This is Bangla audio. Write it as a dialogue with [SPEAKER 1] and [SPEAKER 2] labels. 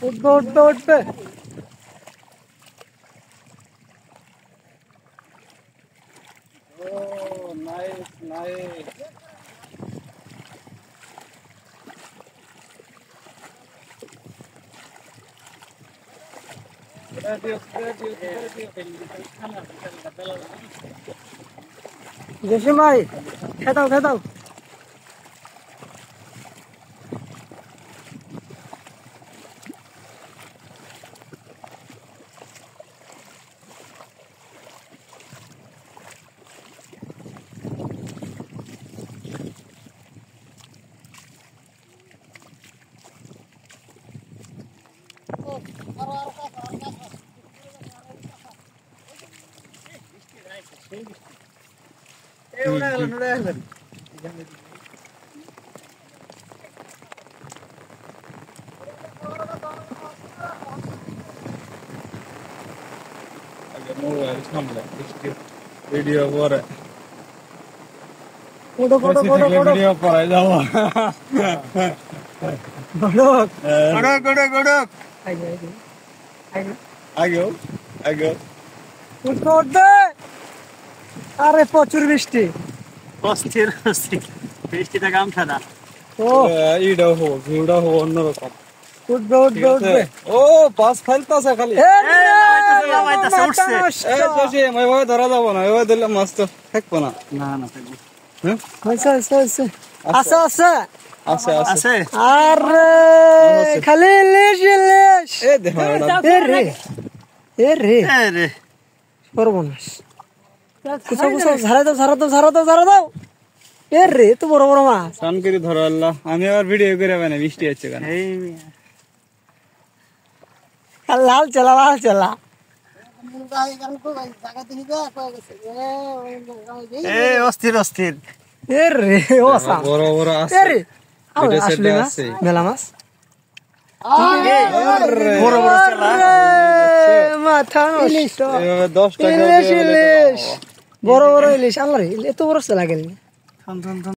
[SPEAKER 1] উঠবে উঠবে উঠবে।
[SPEAKER 2] Nice nice.
[SPEAKER 1] জসিম ভাই খেদাও খেদাও।
[SPEAKER 2] ভিডিও পরে
[SPEAKER 1] কোডো কোডো কোডো কোডো
[SPEAKER 2] ভিডিও পরে যাবো।
[SPEAKER 1] কোডো
[SPEAKER 2] গড়ক গড়ক গড়ক।
[SPEAKER 1] আগে আগে
[SPEAKER 2] আগেও আগেও
[SPEAKER 1] উঠবে উঠবে। আরে প্রচুর বৃষ্টি।
[SPEAKER 3] অস্থির অস্থির বৃষ্টিতে গামছা না।
[SPEAKER 1] ও
[SPEAKER 2] ইডাও হো ভিউডাও হো অন্যরকম।
[SPEAKER 1] উঠবে উঠবে উঠবে।
[SPEAKER 2] ও পাস ফালতাছে খালি।
[SPEAKER 3] লামাইতাছে, উঠছে।
[SPEAKER 2] এই জসি এভাবে ধরা যাব না, এভাবে ধরলে মাছ তো থাকবো না।
[SPEAKER 3] না না থাকবো।
[SPEAKER 2] হ্যাঁ
[SPEAKER 1] হয়েছে হয়েছে হয়েছে। আছে আছে
[SPEAKER 2] আছে আছে।
[SPEAKER 3] আছে
[SPEAKER 1] আরে খালি ইলিশ ইলিশ।
[SPEAKER 2] এই দেখো এটা
[SPEAKER 1] এ রে এ রে
[SPEAKER 3] এ রে
[SPEAKER 1] সর্বনাশ। কুচা কুচা ঝাড়া দাও ঝাড়া দাও ঝাড়া দাও ঝাড়া দাও। এ রে তো বড় বড় মাছ।
[SPEAKER 2] স্নান করে ধরো আল্লাহ। আমি আবার ভিডিও করে মানে বৃষ্টি হচ্ছে কেন?
[SPEAKER 3] এই
[SPEAKER 1] লাল চেলা লাল চেলা।
[SPEAKER 3] এই অস্থির অস্থির।
[SPEAKER 1] এ রে ওসা
[SPEAKER 2] বড় বড়
[SPEAKER 1] এ
[SPEAKER 2] আছে।
[SPEAKER 1] রে
[SPEAKER 2] এটা
[SPEAKER 1] আসলে
[SPEAKER 2] সেটা
[SPEAKER 1] না
[SPEAKER 2] আছে।
[SPEAKER 1] মেলা মাছ।
[SPEAKER 3] বড় বড় চেলা।
[SPEAKER 1] আরে, মাথা নষ্ট।
[SPEAKER 2] এভাবে 10 টাকা
[SPEAKER 1] ইলিশ
[SPEAKER 2] দিয়ে
[SPEAKER 1] ইলিশ বড় বড় ইলিশ আল্লাহ রে এত বড় চেলা গেল।